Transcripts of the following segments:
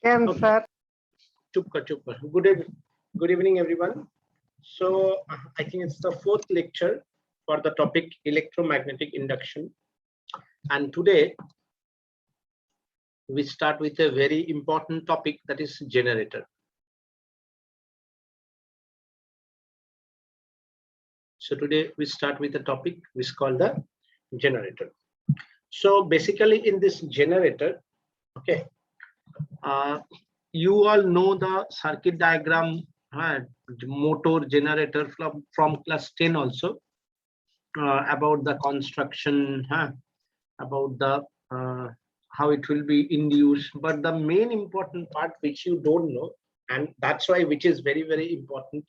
Can Okay. sir. Good evening, everyone. So I think it's the fourth lecture for the topic electromagnetic induction. And today we start with a very important topic, that is generator. So today we start with a topic which is called the generator. So basically in this generator, okay, you all know the circuit diagram, motor generator from class 10 also, about the construction, about the how it will be induced. But the main important part which you don't know, and that's why which is very, very important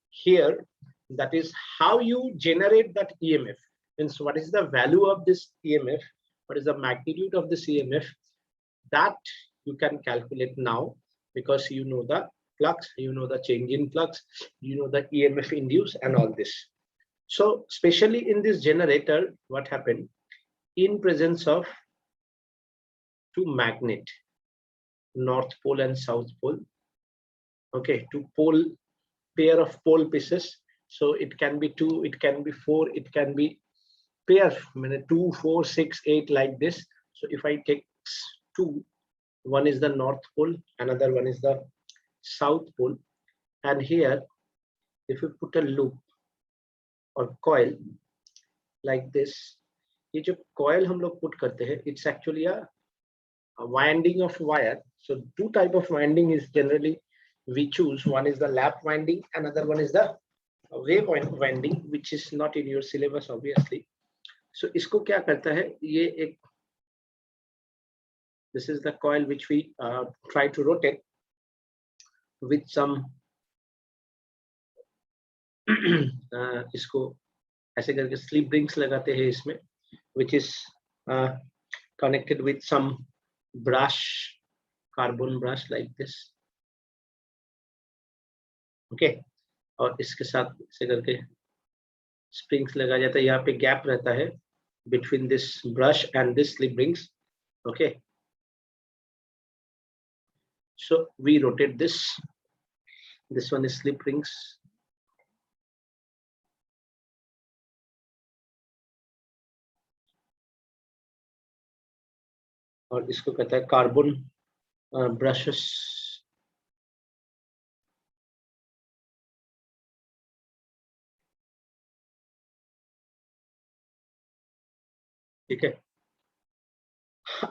here, that is how you generate that EMF. Means what is the value of this EMF, what is the magnitude of this EMF, that you can calculate now, because you know the flux, you know the change in flux, you know the EMF induced and all this. So especially in this generator, what happened in presence of two magnet, north pole and south pole, okay, two pole, pair of pole pieces. So it can be 2, it can be 4, it can be pair, 2, 4, 6, 8 like this. So if I take 2, one is the north pole, another one is the south pole, and here if you put a loop or coil like this, ये जो coil हम लोग put करते हैं, it's actually a winding of wire. So two type of winding is generally we choose. One is the lap winding, another one is the wave winding, which is not in your syllabus obviously. So इसको क्या करता है, ये एक, this is the coil which we try to rotate with some इसको ऐसे करके slip rings लगाते हैं इसमें, which is connected with some brush, carbon brush like this, okay. और इसके साथ ऐसे करके springs लगा जाता है, यहाँ पे gap रहता है between this brush and this slip rings, okay. So we rotate this one is slip rings, और इसको कहता है कार्बन ब्रशेस, ठीक है.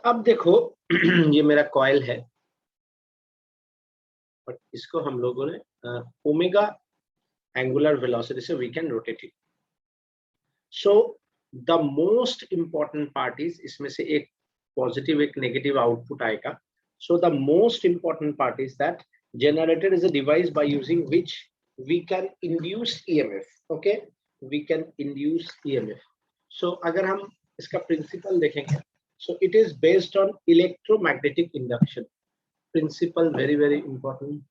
अब देखो ये मेरा कॉइल है, और इसको हम लोगों ने ओमेगा एंगुलर वेलोसिटी से we can rotate it. So the most important part is, इसमें से एक पॉजिटिव एक नेगेटिव आउटपुट आएगा. So the most important part is that generator is a device by using which we can induce EMF, okay, we can induce EMF. So अगर हम इसका principal देखेंगे, so it is based on electromagnetic induction principle, very, very important,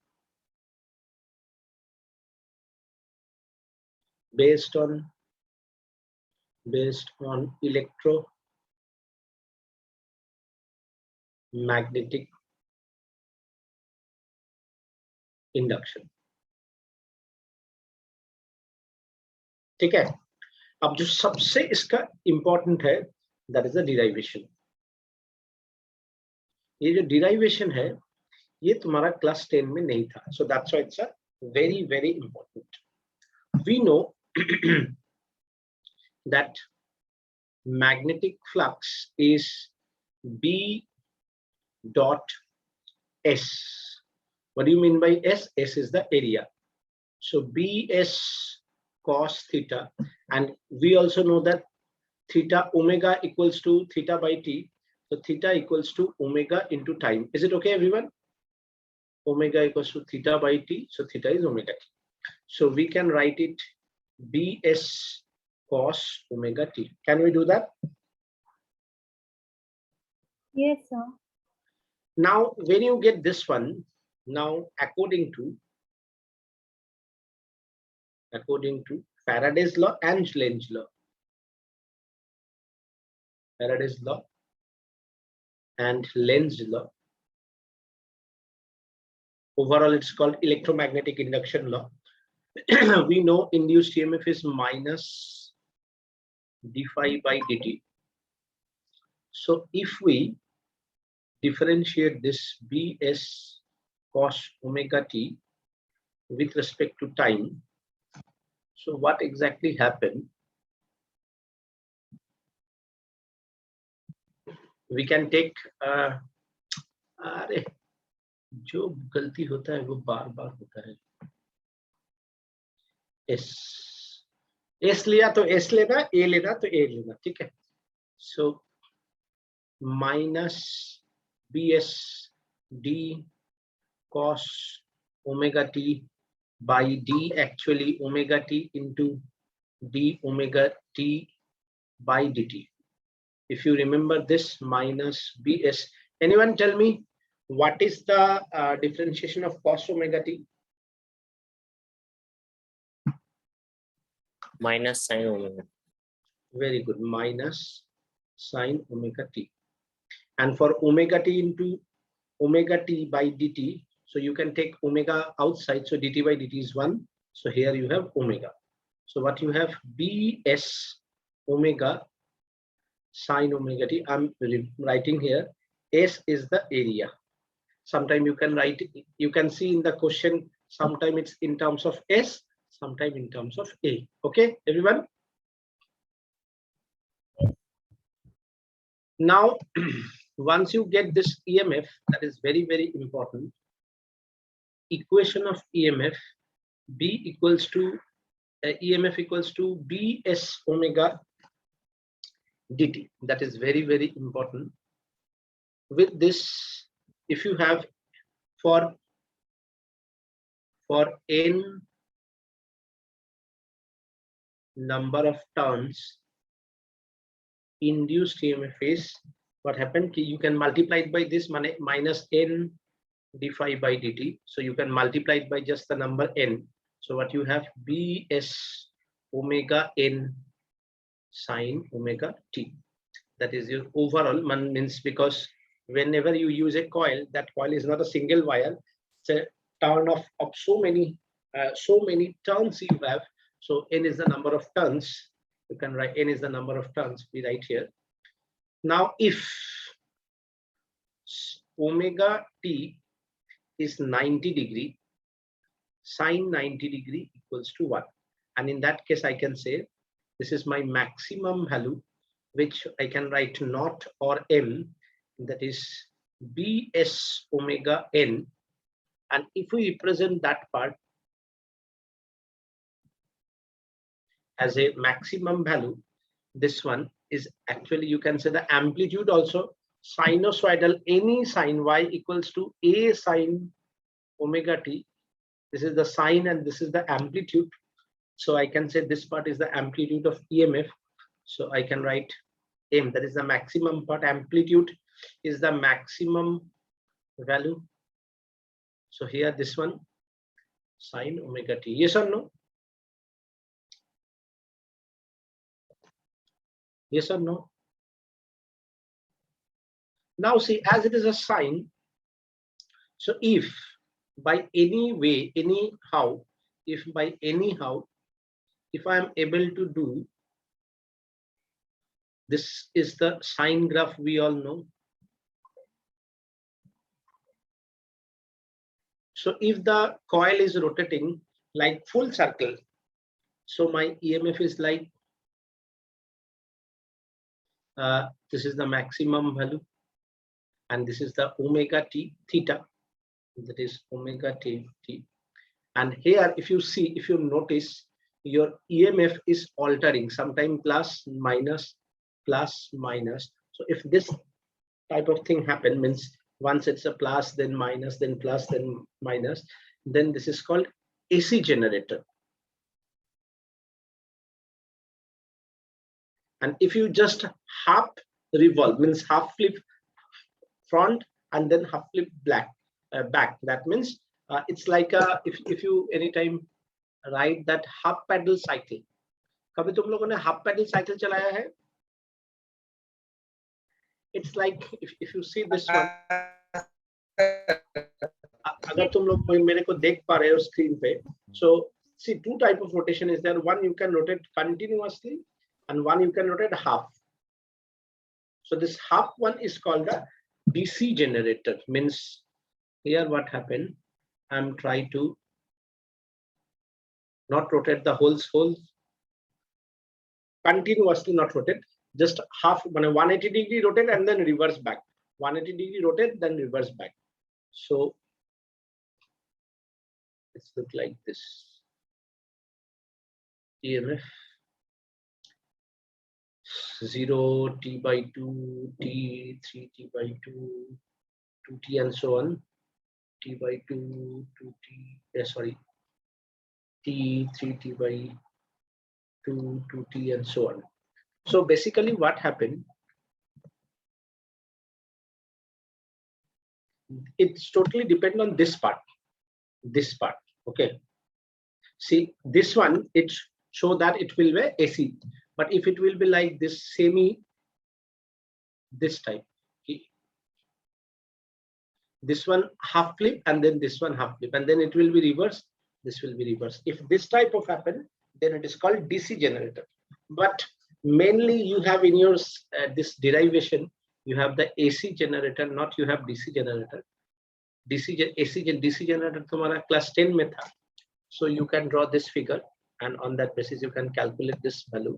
based on electromagnetic induction, ठीक है. अब जो सबसे इसका इंपॉर्टेंट है, दैट इज द डिराइवेशन. ये जो डिराइवेशन है, ये तुम्हारा क्लास 10 में नहीं था. So that's why it's a very, very important. We know that magnetic flux is B dot S. What do you mean by S? S is the area. So BS cos theta, and we also know that theta omega equals to theta by T. So theta equals to omega into time. Is it okay, everyone? Omega equals to theta by T. So theta is omega T. So we can write it BS cos omega T. Can we do that? Yes, sir. Now, when you get this one, now according to Faraday's law and Lenz's law, Faraday's law and Lenz's law, Overall, it's called electromagnetic induction law. We know induced EMF is minus d phi by dt. So if we differentiate this Bs cos omega t with respect to time, so what exactly happened? We can take अरे जो गलती होता है वो बार बार होता है. S लिया तो S लेना, A लेना तो A लेना, ठीक है. So minus Bs d cos omega t by d, actually omega t into d omega t by dt. If you remember this, minus Bs. Anyone tell me what is the differentiation of cos omega t? Minus sin omega. Very good. Minus sin omega t. And for omega t into omega t by dt, so you can take omega outside, so dt by dt is 1. So here you have omega. So what you have, Bs omega sin omega t. I'm writing here, S is the area. Sometime you can write, you can see in the question, sometime it's in terms of S, sometime in terms of A. Okay, everyone? Now, once you get this EMF, that is very, very important. Equation of EMF, B equals to, EMF equals to Bs omega dt. That is very, very important. With this, if you have for n number of turns, induced EMF is what happened, you can multiply it by this minus n d phi by dt. So you can multiply it by just the number n. So what you have, Bs omega n sin omega t. That is your overall, means because whenever you use a coil, that coil is not a single wire, it's a turn of so many turns you have. So n is the number of turns. You can write n is the number of turns, we write here. Now if omega t is 90 degree, sine 90 degree equals to 1. And in that case, I can say this is my maximum value, which I can write naught or m, that is Bs omega n. And if we represent that part as a maximum value, this one is actually, you can say the amplitude also, sinusoidal, any sine y equals to a sine omega t. This is the sine and this is the amplitude. So I can say this part is the amplitude of EMF. So I can write m, that is the maximum part. Amplitude is the maximum value. So here this one, sine omega t. Yes or no? Yes or no? Now see, as it is a sine, so if by any way, anyhow, if I am able to do, this is the sine graph we all know. So if the coil is rotating like full circle, so my EMF is like, this is the maximum value, and this is the omega t theta, that is omega t. And here, if you see, if you notice, your EMF is altering, sometime plus minus. So if this type of thing happen, means once it's a plus, then minus, then plus, then minus, then this is called AC generator. And if you just half revolve, means half flip front and then half flip back, that means it's like a, if you anytime ride that half pedal cycle, कभी तुम लोगों ने half pedal cycle चलाया है? It's like if you see this one, अगर तुम लोग मेरे को देख पा रहे हो स्क्रीन पे, so see two type of rotation is there. One you can rotate continuously and one you can rotate half. So this half one is called a DC generator. Means here what happened, I'm trying to not rotate the whole continuously, not rotate, just half 180 degree rotate and then reverse back, 180 degree rotate then reverse back. So it's look like this. EMF 0, T by 2, T, 3T by 2, 2T and so on, T by 2, 2T, sorry, T, 3T by 2, 2T and so on. So basically what happened, it's totally depend on this part, okay. See this one, it show that it will be AC, but if it will be like this semi, this type, okay. This one half flip and then this one half flip and then it will be reversed, this will be reversed. If this type of happen, then it is called DC generator. But mainly you have in your this derivation, you have the AC generator, not you have DC generator. DC generator तुम्हारा class 10 में था. So you can draw this figure and on that basis you can calculate this value.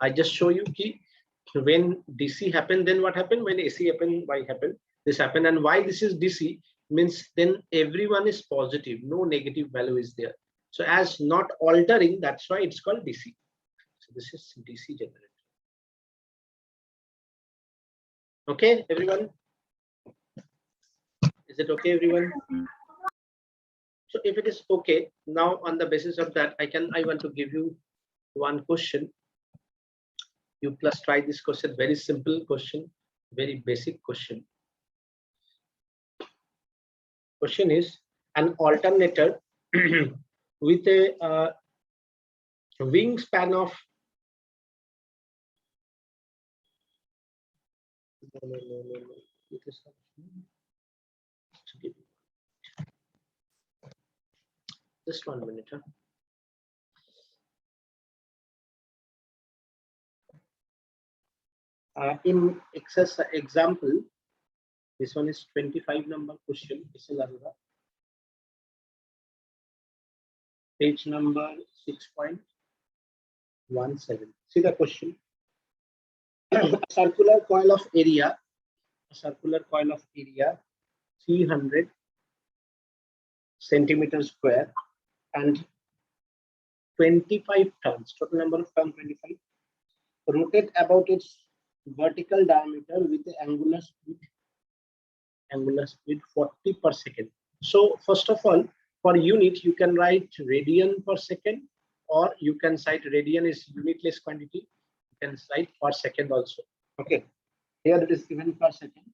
I just show you ki when DC happen, then what happened, when AC happen, why happen, this happen, and why this is DC means then everyone is positive, no negative value is there. So as not altering, that's why it's called DC. So this is DC generator. Okay, everyone? Is it okay, everyone? So if it is okay, now on the basis of that, I want to give you one question. You plus try this question, very simple question, very basic question. Question is an alternator with a wingspan of just 1 minute. In example, this one is 25 number question. Page number 6.17. See the question. A circular coil of area 300 centimeters square and 25 turns, total number of turns 25, rotate about its vertical diameter with the angular speed 40 per second. So first of all, for unit you can write radian per second, or you can cite radian is unitless quantity, you can cite per second also. Okay, here it is given per second.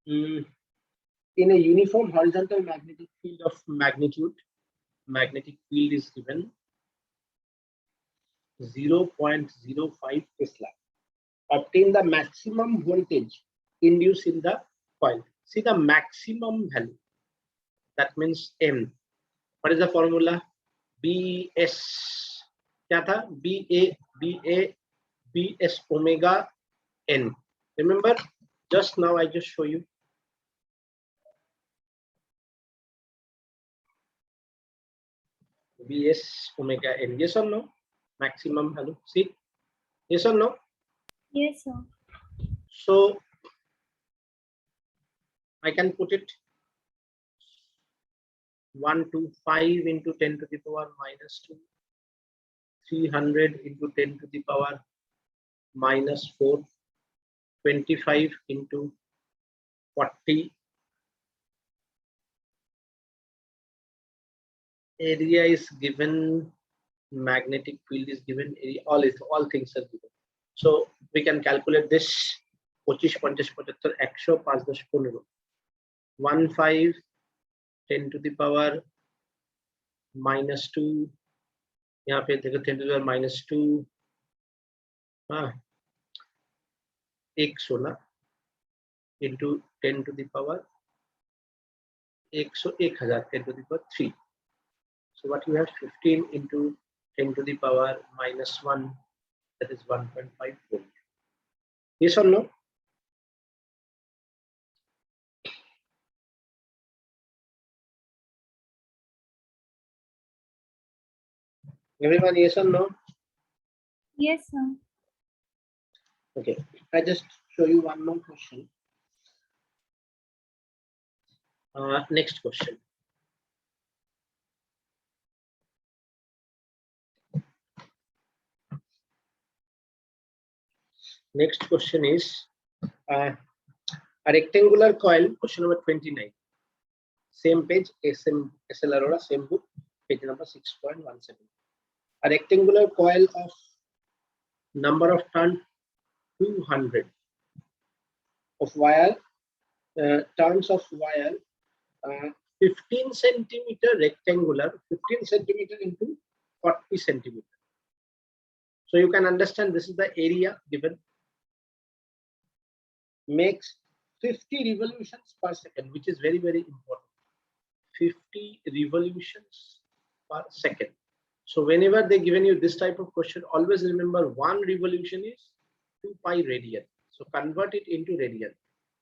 In a uniform horizontal magnetic field of magnitude, magnetic field is given 0.05 Tesla. Obtain the maximum voltage induced in the coil. See the maximum value, that means M. What is the formula? BS क्या था? BS omega N. Remember, just now I just show you. BS omega N. Yes or no? Maximum value. See? Yes or no? Yes, sir. So I can put it 125 into 10 to the power minus 2, 300 into 10 to the power minus 4, 25 into 40. Area is given, magnetic field is given, area, all things are given. So we can calculate this. 25, 50, 75, 105, 15, 10 to the power minus 2. यहाँ पे देखो 10 to the power minus 2. हाँ, 116 into 10 to the power 1000 10 to the power 3. So what you have 15 into 10 to the power minus 1, that is 1.5 volt. Yes or no? Everyone, yes or no? Yes, sir. Okay, I just show you one more question. Next question. Next question is a rectangular coil, question number 29. Same page, SL Arora, same book, page number 6.17. A rectangular coil of number of turns 200 of wire, turns of wire, 15 centimeter rectangular, 15 centimeter into 40 centimeter. So you can understand this is the area given. Makes 50 revolutions per second, which is very, very important. 50 revolutions per second. So whenever they given you this type of question, always remember one revolution is 2 pi radian. So convert it into radian.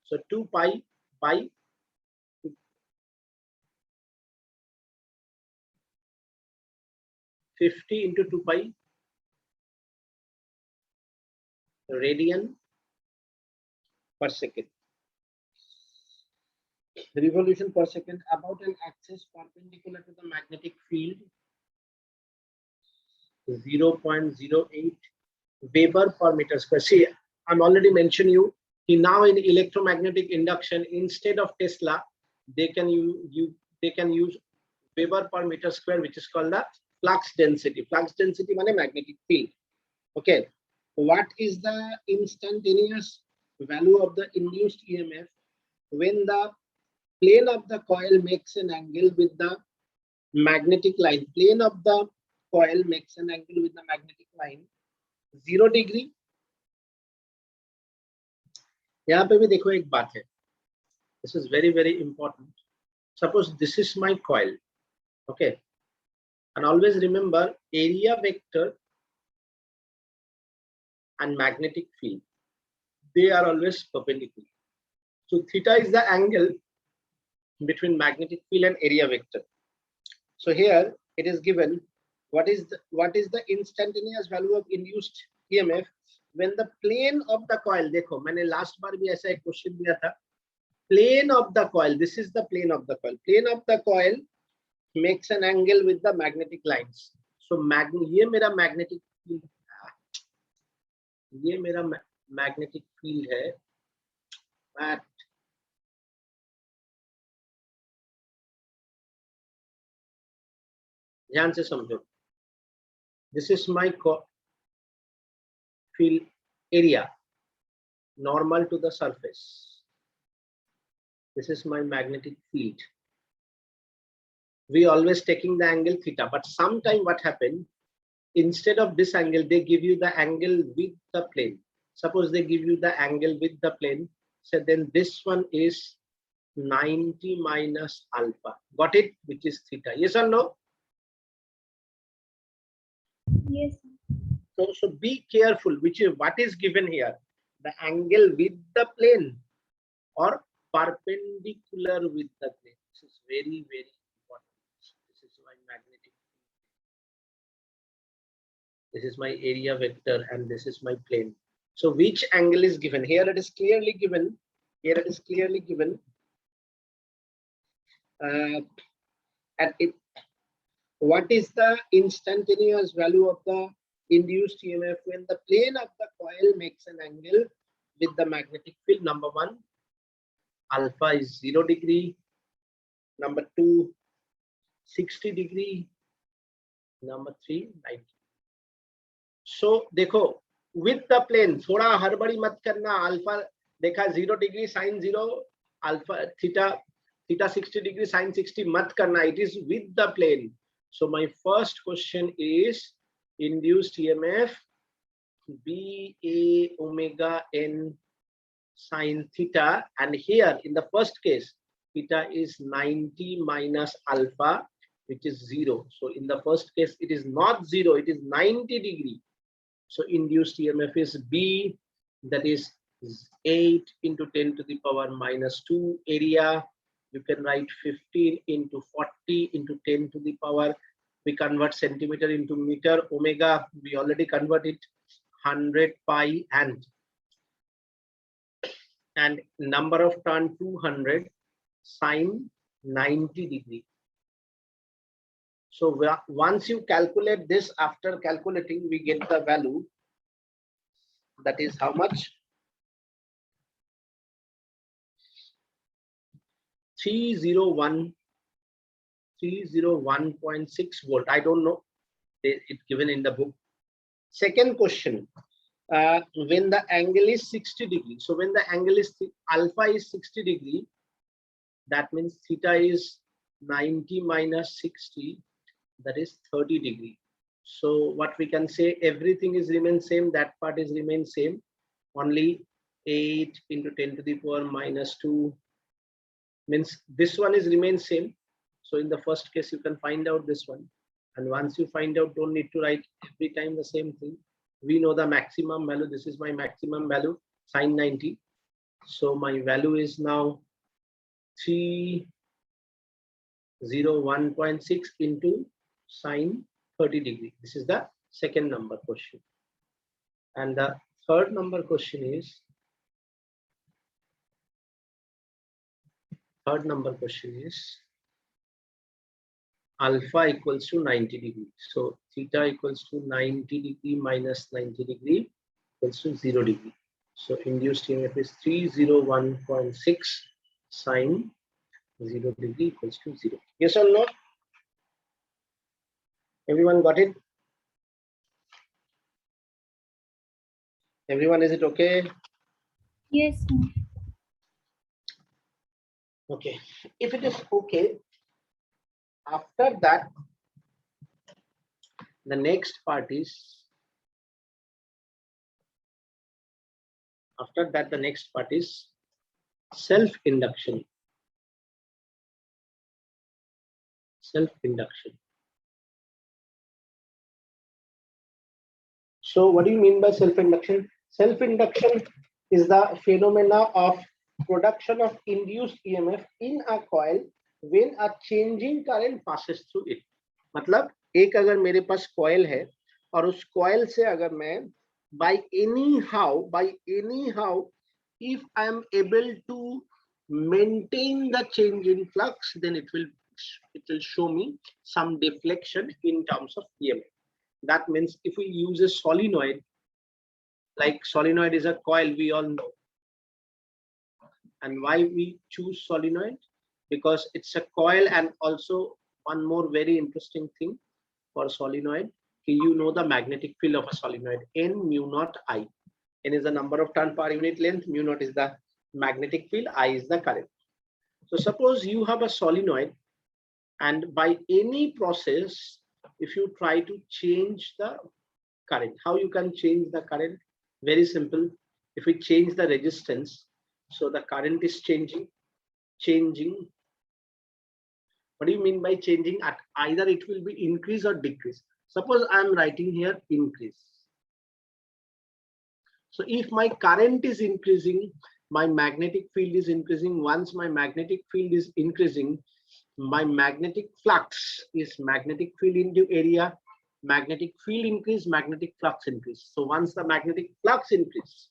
So 2 pi by 50 into 2 pi radian per second. Revolution per second about an axis perpendicular to the magnetic field 0.08 Weber per meter square. See, I'm already mentioned you. Now in electromagnetic induction, instead of Tesla, they can use Weber per meter square, which is called the flux density. Flux density means magnetic field. Okay. What is the instantaneous value of the induced EMF when the plane of the coil makes an angle with the magnetic line? Plane of the coil makes an angle with the magnetic line 0 degree. यहाँ पे भी देखो एक बात है. This is very, very important. Suppose this is my coil, okay, and always remember area vector and magnetic field, they are always perpendicular. So theta is the angle between magnetic field and area vector. So here it is given what is the instantaneous value of induced EMF when the plane of the coil, देखो मैंने last बार भी ऐसा एक question दिया था, plane of the coil, this is the plane of the coil, plane of the coil makes an angle with the magnetic lines. So ये मेरा magnetic field, ये मेरा magnetic field है, but ध्यान से समझो. This is my field area normal to the surface. This is my magnetic field. We always taking the angle theta, but sometime what happened, instead of this angle they give you the angle with the plane. Suppose they give you the angle with the plane, so then this one is 90 minus alpha. Got it? Which is theta. Yes or no? Yes. So be careful what is given here, the angle with the plane or perpendicular with the plane. This is very, very important. This is my magnetic, this is my area vector, and this is my plane. So which angle is given here? It is clearly given. Here it is clearly given. What is the instantaneous value of the induced EMF when the plane of the coil makes an angle with the magnetic field? Number 1, alpha is 0 degree. Number 2, 60 degree. Number 3, 90. So देखो with the plane, थोड़ा हड़बड़ी मत करना. Alpha देखा 0 degree sin 0, alpha theta 60 degree sin 60 मत करना. It is with the plane. So my first question is induced EMF BA omega n sin theta, and here in the first case theta is 90 minus alpha, which is 0. So in the first case, it is not 0, it is 90 degree. So induced EMF is B, that is 8 into 10 to the power minus 2 area. You can write 15 into 40 into 10 to the power. We convert centimeter into meter. Omega, we already converted 100 pi and number of turn 200 sine 90 degree. So once you calculate this, after calculating, we get the value. That is how much? 301.6 volt. I don't know. It's given in the book. Second question. When the angle is 60 degrees. So when the angle is alpha is 60 degree, that means theta is 90 minus 60, that is 30 degree. So what we can say, everything is remain same, that part is remain same, only 8 into 10 to the power minus 2 means this one is remain same. So in the first case, you can find out this one, and once you find out, don't need to write every time the same thing. We know the maximum value. This is my maximum value, sine 90. So my value is now 301.6 into sine 30 degree. This is the second number question. And the third number question is, alpha equals to 90 degree. So theta equals to 90 degree minus 90 degree equals to 0 degree. So induced EMF is 301.6 sine 0 degree equals to 0. Yes or no? Everyone got it? Everyone, is it okay? Yes, sir. Okay. If it is okay, after that, the next part is, self-induction. So what do you mean by self-induction? Self-induction is the phenomena of production of induced EMF in a coil when a changing current passes through it. मतलब एक अगर मेरे पास coil है और उस coil से अगर मैं by anyhow if I am able to maintain the change in flux, then it will show me some deflection in terms of EMF. That means if we use a solenoid, like solenoid is a coil, we all know. And why we choose solenoid? Because it's a coil, and also one more very interesting thing for solenoid, you know the magnetic field of a solenoid, N mu naught I. N is the number of turn per unit length, mu naught is the magnetic field, I is the current. So suppose you have a solenoid, and by any process, if you try to change the current, how you can change the current? Very simple. If we change the resistance, so the current is changing. What do you mean by changing? Either it will be increase or decrease. Suppose I am writing here increase. So if my current is increasing, my magnetic field is increasing. Once my magnetic field is increasing, my magnetic flux is magnetic field into area. Magnetic field increase, magnetic flux increase. So once the magnetic flux increase,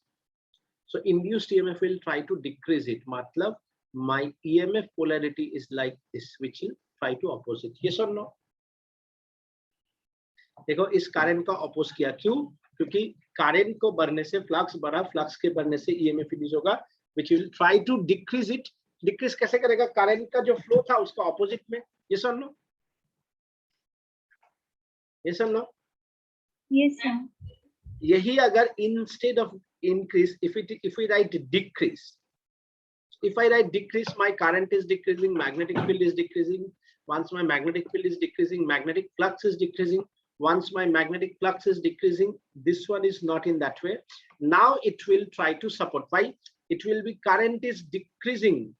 so induced EMF will try to decrease it. Matlab, my EMF polarity is like this, which will try to oppose it. Yes or no? देखो इस current का oppose किया, क्यों? क्योंकि current को बढ़ने से flux बढ़ा, फ्लक्स के बढ़ने से EMF इंड्यूस होगा, which will try to decrease it. Decrease कैसे करेगा? करंट का जो फ्लो था उसका ऑपोजिट में. Yes or no? Yes or no? Yes, sir. यही अगर instead of increase, if we write decrease, if I write decrease, my current is decreasing, magnetic field is decreasing. Once my magnetic field is decreasing, magnetic flux is decreasing. Once my magnetic flux is decreasing, this one is not in that way. Now it will try to support. Why? It will be current is decreasing.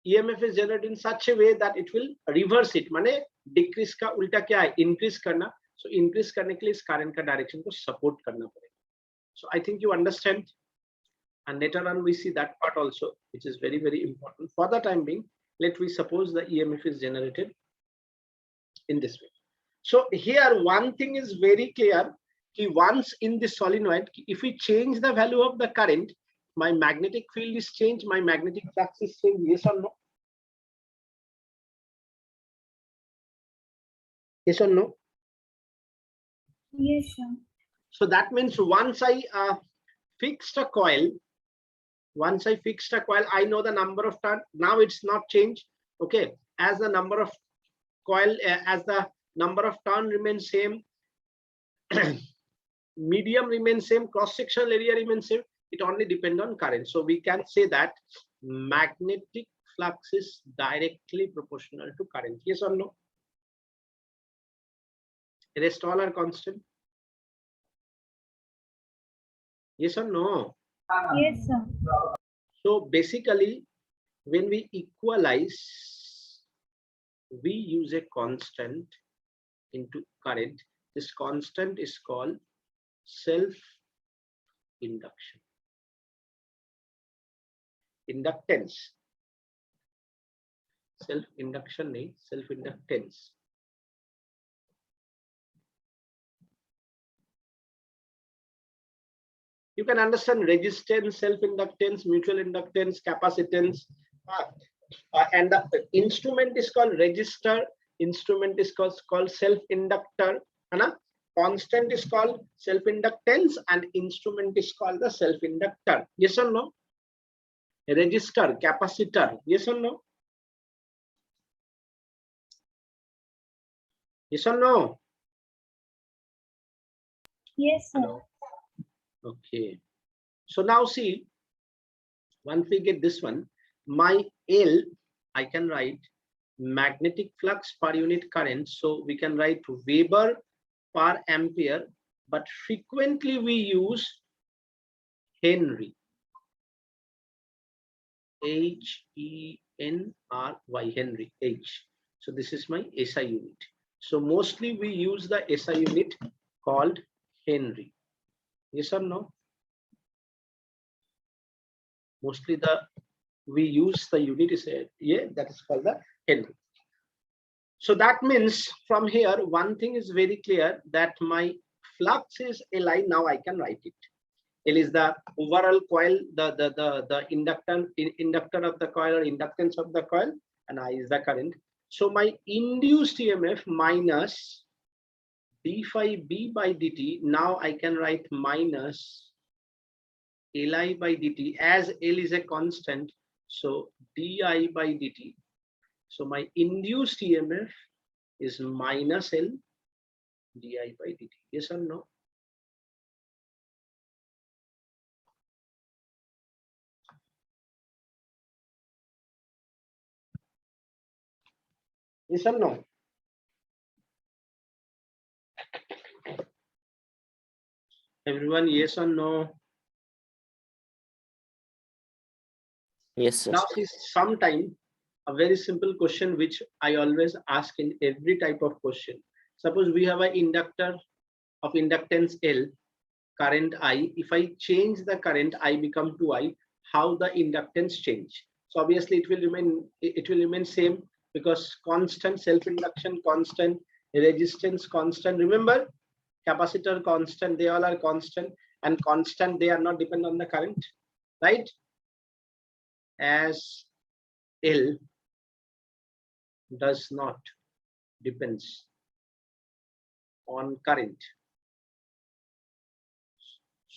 EMF is generated in such a way that it will reverse it. माने decrease का उल्टा क्या है? Increase करना. So increase करने के लिए इस current का direction को support करना पड़ेगा. So I think you understand. And later on we see that part also, which is very, very important. For the time being, let we suppose the EMF is generated in this way. So here one thing is very clear. Once in the solenoid, if we change the value of the current, my magnetic field is changed, my magnetic flux is changed. Yes or no? Yes or no? Yes, sir. So that means once I fixed a coil, I know the number of turn. Now it's not changed. Okay, as the number of coil, as the number of turn remains same, medium remains same, cross-sectional area remains same. It only depends on current. So we can say that magnetic flux is directly proportional to current. Yes or no? Rest all are constant. Yes or no? Yes, sir. So basically, when we equalize, we use a constant into current. This constant is called self-induction. Inductance. Self-induction nahi, self-inductance. You can understand resistance, self-inductance, mutual inductance, capacitance, and the instrument is called resistor. Instrument is called self-inductor. Constant is called self-inductance, and instrument is called the self-inductor. Yes or no? Resistor, capacitor. Yes or no? Yes or no? Yes, sir. Hello. Okay. So now see, once we get this one, my L, I can write magnetic flux per unit current. So we can write Weber per ampere, but frequently we use Henry. Henry, Henry, H. So this is my SI unit. So mostly we use the SI unit called Henry. Yes or no? Mostly we use the unit is that is called the Henry. So that means from here one thing is very clear, that my flux is Li. Now I can write it. L is the overall coil, the inductor of the coil or inductance of the coil, and I is the current. So my induced EMF minus d phi b by dt. Now I can write minus Li by dt, as L is a constant, so di by dt. So my induced EMF is minus L di by dt. Yes or no? Yes or no? Everyone, yes or no? Yes, sir. Now see, sometime a very simple question which I always ask in every type of question. Suppose we have an inductor of inductance L, current I. If I change the current, I become 2I. How the inductance change? So obviously it will remain same, because constant, self-induction constant, resistance constant. Remember, capacitor constant, they all are constant, and constant, they are not dependent on the current, right? As L does not depends on current.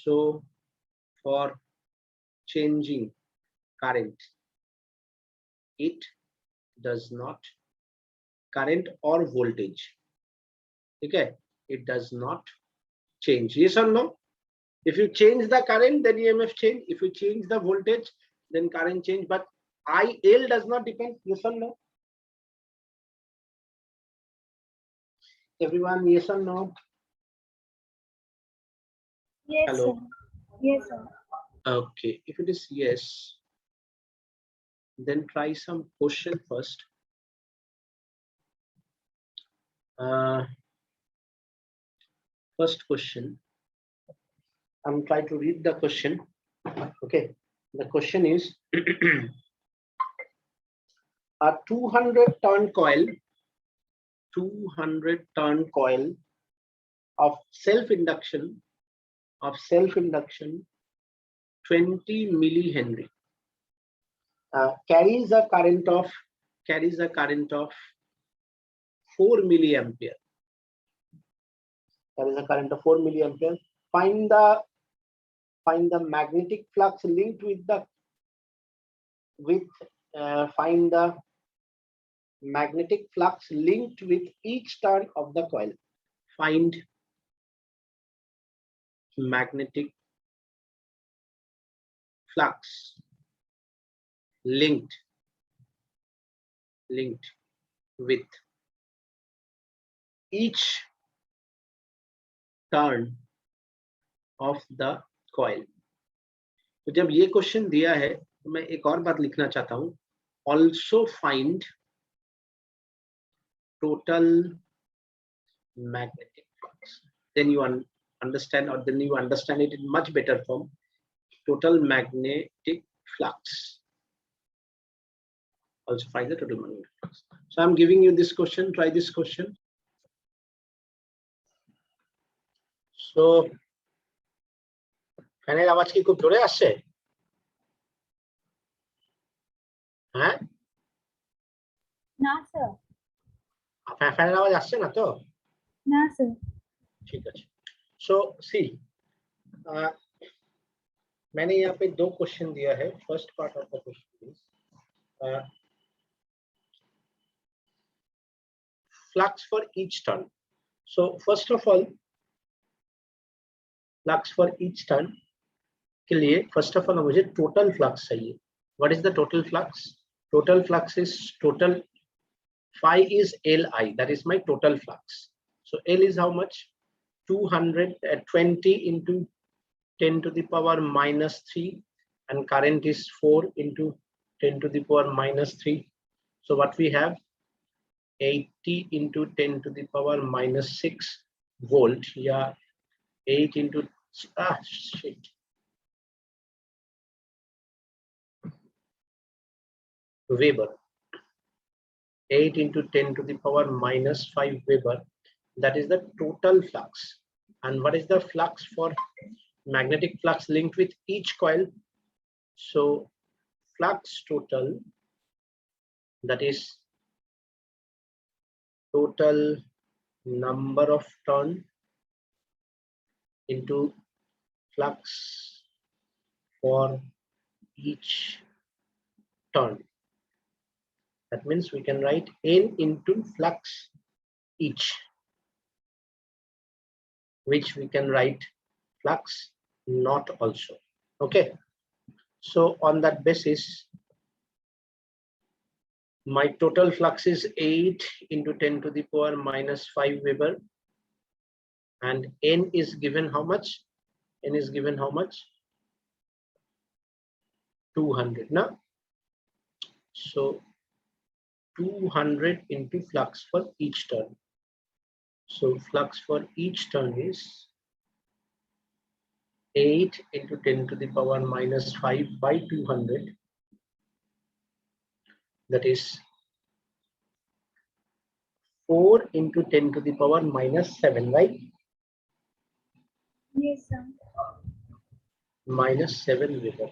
So for changing current, it does not, current or voltage, okay, it does not change. Yes or no? If you change the current, then EMF change. If you change the voltage, then current change. But IL does not depend. Yes or no? Everyone, yes or no? Yes, Hello. sir. Yes, sir. Okay, if it is yes, then try some question first. First question. I'm trying to read the question. Okay. The question is a 200-turn coil, 200-turn coil of self-induction 20 millihenry carries a current of 4 milliampere. There is a current of 4 milliampere. Find the magnetic flux linked with the find the magnetic flux linked with each turn of the coil. Find magnetic flux linked with each turn of the coil. तो जब ये question दिया है तो मैं एक और बात लिखना चाहता हूं. Also find total magnetic flux. Then you understand, or then you understand it in much better form. Total magnetic flux. Also find the total magnetic flux. So I'm giving you this question. Try this question. So ফ্যানের আওয়াজ কি খুব জোরে আসছে? হ্যাঁ, না sir. ফ্যানের আওয়াজ আসছে না তো? না স্যার। ঠিক আছে। So see, मैंने यहाँ पे दो क्वेश्चन दिया है. First part of the question is flux for each turn. So first of all, flux for each turn के लिए first of all मुझे total flux चाहिए. What is the total flux? Total flux is total. Phi is Li. That is my total flux. So L is how much? 220 into 10 to the power minus 3, and current is 4 into 10 to the power minus 3. So what we have? 80 into 10 to the power minus 6 volt. Yeah, 8 into Weber. 8 into 10 to the power minus 5 Weber. That is the total flux. And what is the flux for magnetic flux linked with each coil? So flux total, that is total number of turn into flux for each turn. That means we can write N into flux each, which we can write flux not also. Okay. So on that basis, my total flux is 8 into 10 to the power minus 5 Weber, and N is given how much? N is given how much? 200 now. So 200 into flux for each turn. So flux for each turn is 8 into 10 to the power minus 5 by 200. That is 4 into 10 to the power minus 7, right? Yes sir. Minus 7 Weber.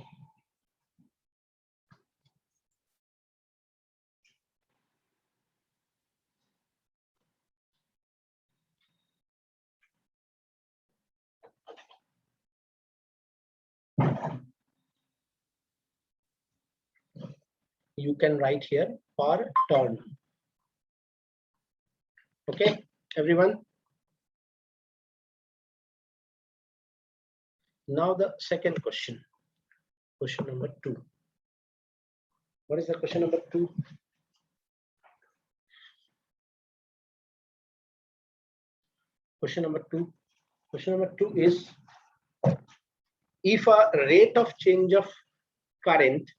You can write here per turn. Okay, everyone. Now the second question. Question number 2. What is the question number 2? Question number 2. Question number 2 is, if a rate of change of current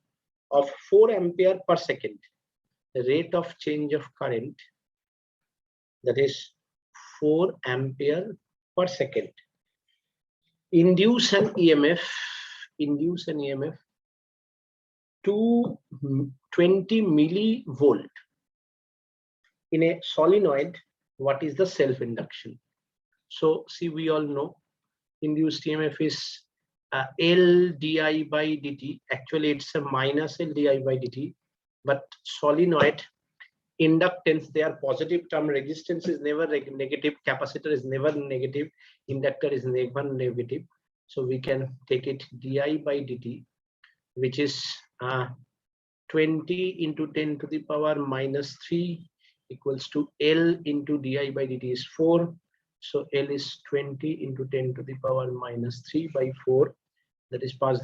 of 4 ampere per second. The rate of change of current, that is 4 ampere per second. Induce an EMF 220 millivolt in a solenoid. What is the self induction? So see, we all know induced EMF is L di by dt. Actually it's a minus L di by dt, but solenoid inductance, they are positive term. Resistance is never negative, capacitor is never negative, inductor is never negative. So we can take it di by dt, which is 20 into 10 to the power minus 3 equals to L into di by dt is 4. So L is 20 into 10 to the power minus 3 by 4. That is 5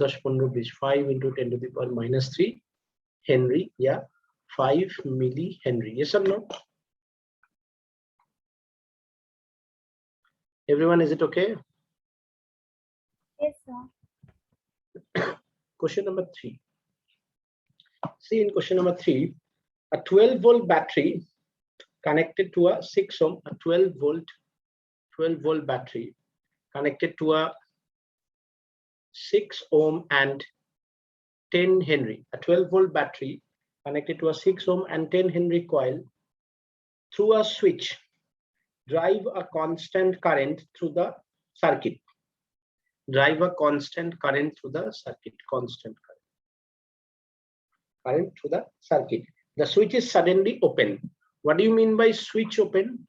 is 5 into 10 to the power minus 3 Henry. Yeah, 5 milli Henry. Yes or no? Everyone, is it okay? Yes, sir. Question number 3. See, in question number 3, a 12-volt battery connected to a 6 ohm, a 12-volt battery connected to a 6 ohm and 10 Henry. A 12-volt battery connected to a 6 ohm and 10 Henry coil through a switch drive a constant current through the circuit. Drive a constant current through the circuit. Constant current through the circuit. The switch is suddenly open. What do you mean by switch open?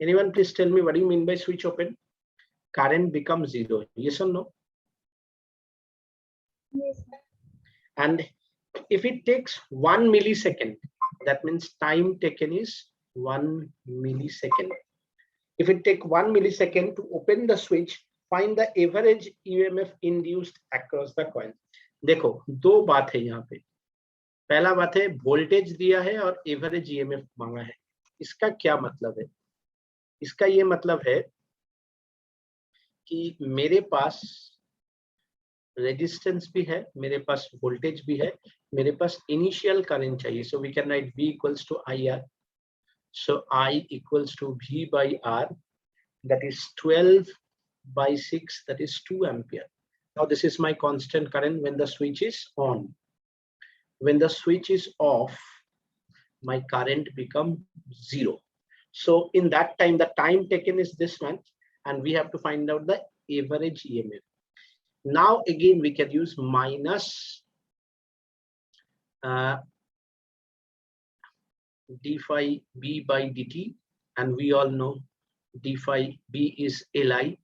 Anyone please tell me, what do you mean by switch open? Current becomes 0. Yes or no? Yes, sir. And if it takes 1 millisecond, that means time taken is 1 millisecond. If it take 1 millisecond to open the switch, find the average EMF induced across the coil. देखो, दो बात है यहाँ पे. पहला बात है voltage दिया है और एवरेज ईएमएफ मांगा है. इसका क्या मतलब है? इसका ये मतलब है कि मेरे पास रेजिस्टेंस भी है, मेरे पास वोल्टेज भी है, मेरे पास इनिशियल करंट चाहिए. So we can write V equals to IR. So I equals to V by R, that is 12 by 6, that is 2 ampere. Now this is my constant current when the switch is on. When the switch is off, my current becomes 0. So in that time, the time taken is this much, and we have to find out the average EMF. Now again, we can use minus d phi b by dt, and we all know d phi b is Li.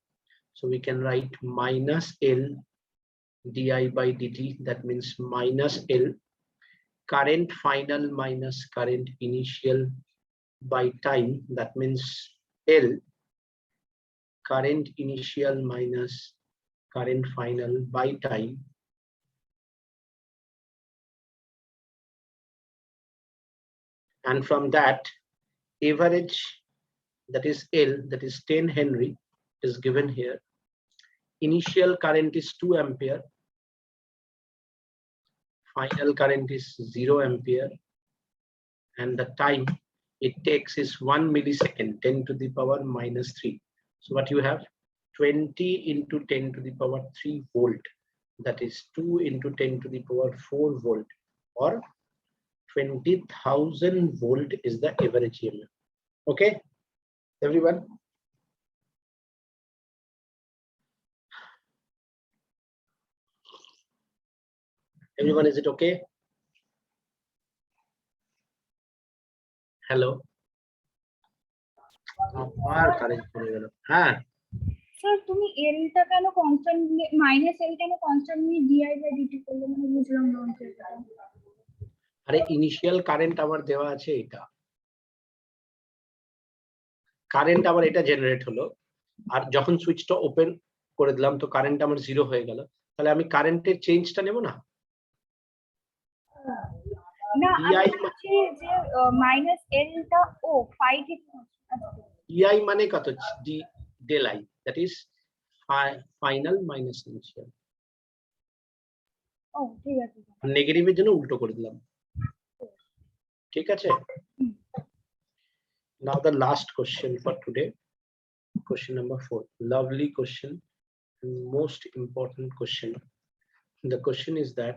So we can write minus L di by dt, that means minus L current final minus current initial by time, that means L current initial minus current final by time. And from that, average, that is L, that is 10 Henry, is given here. Initial current is 2 ampere. Final current is 0 ampere. And the time it takes is 1 millisecond, 10 to the power minus 3. So what you have? 20 into 10 to the power 3 volt. That is 2 into 10 to the power 4 volt, or 20,000 volt is the average EMF. Okay, everyone? Everyone, is it okay? Hello? Sir তুমি এলটা কেন constant minus L কেন constant নিয়ে DI by DT করলে, মানে বুঝলাম না অঙ্কটা. আরে ইনিশিয়াল কারেন্ট আবার দেওয়া আছে, এটা কারেন্ট আবার এটা জেনারেট হলো, আর যখন সুইচটা ওপেন করে দিলাম তো কারেন্ট আমার 0 হয়ে গেল. তাহলে আমি কারেন্টের চেঞ্জটা নেব না? না, আমি বলছি যে মাইনাস এলটা ও ফাই কে EI মানে কত? del I, that is final minus initial. ও ঠিক আছে নেগেটিভের জন্য উল্টো করে দিলাম, ঠিক আছে? Now the last question for today, question number 4, lovely question, most important question. The question is that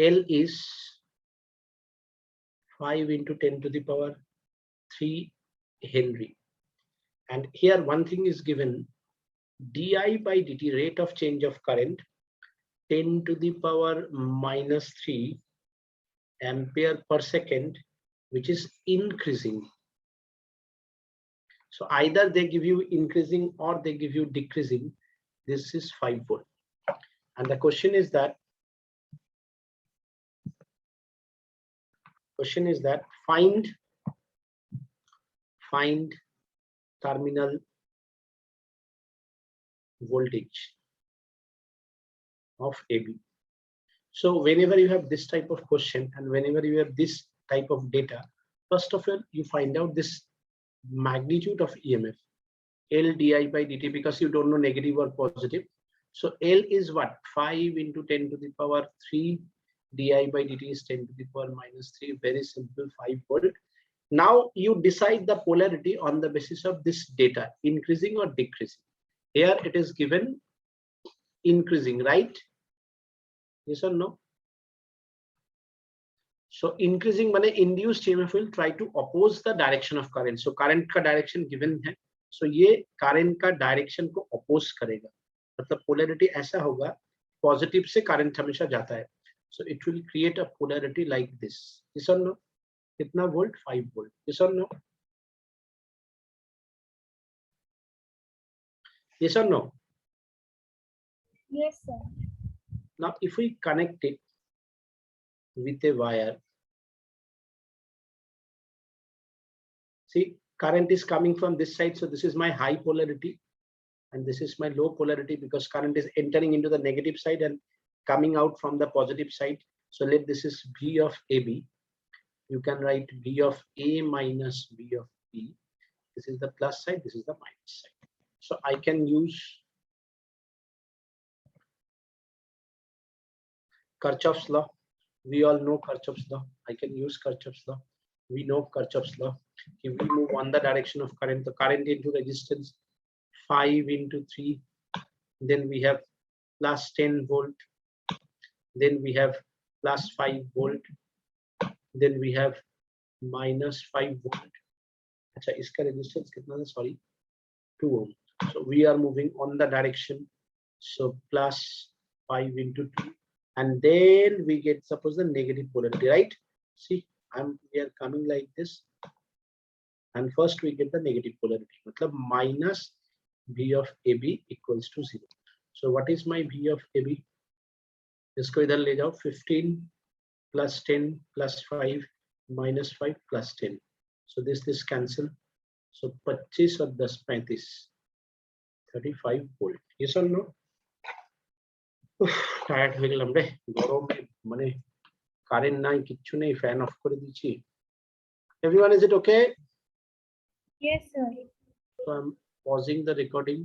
L is 5 into 10 to the power 3 Henry. And here one thing is given, di by dt, rate of change of current, 10 to the power minus 3 ampere per second, which is increasing. So either they give you increasing or they give you decreasing. This is 5 volt. And the question is that find terminal voltage of AB. So whenever you have this type of question and whenever you have this type of data, first of all you find out this magnitude of EMF, L di by dt, because you don't know negative or positive. So L is what? 5 into 10 to the power 3 di by dt is 10 to the power minus 3, very simple, 5 volt. Now you decide the polarity on the basis of this data, increasing or decreasing. Here it is given increasing, right? Yes or no? So increasing means induced EMF will try to oppose the direction of current. So current का direction given है, so ये current का direction को oppose करेगा, मतलब polarity ऐसा होगा, positive से current हमेशा जाता है, so it will create a polarity like this. Yes or no? कितना volt? 5 volt. Yes or no? Yes or no? yes sir. Now if we connect it with a wire, see current is coming from this side, so this is my high polarity and this is my low polarity, because current is entering into the negative side and coming out from the positive side. So let this is V of AB. You can write V of A minus V of B. This is the plus side, this is the minus side. So I can use Kirchhoff's law. We all know Kirchhoff's law. I can use Kirchhoff's law. We know Kirchhoff's law. If we move on the direction of current, the current into resistance 5 into 3, then we have plus 10 volt, then we have plus 5 volt, then we have minus 5 volt. Acha, iska resistance kitna hai? Sorry, 2 ohm. So we are moving on the direction, so plus 5 into 2, and then we get, suppose, the negative polarity, right? See, we are coming like this, and first we get the negative polarity, matlab minus V of AB equals to 0. So what is my V of AB? इसको इधर ले जाओ, 15 plus 10 plus 5 minus 5 plus 10. So this cancel. So 25 और 10 35, 35 volt. Yes or no? Tired হয়ে গেলাম রে, গরমে মানে কারেন্ট নাই, কিচ্ছু নেই, ফ্যান অফ করে দিচ্ছি। Everyone, is it okay? Yes sir. So I'm pausing the recording.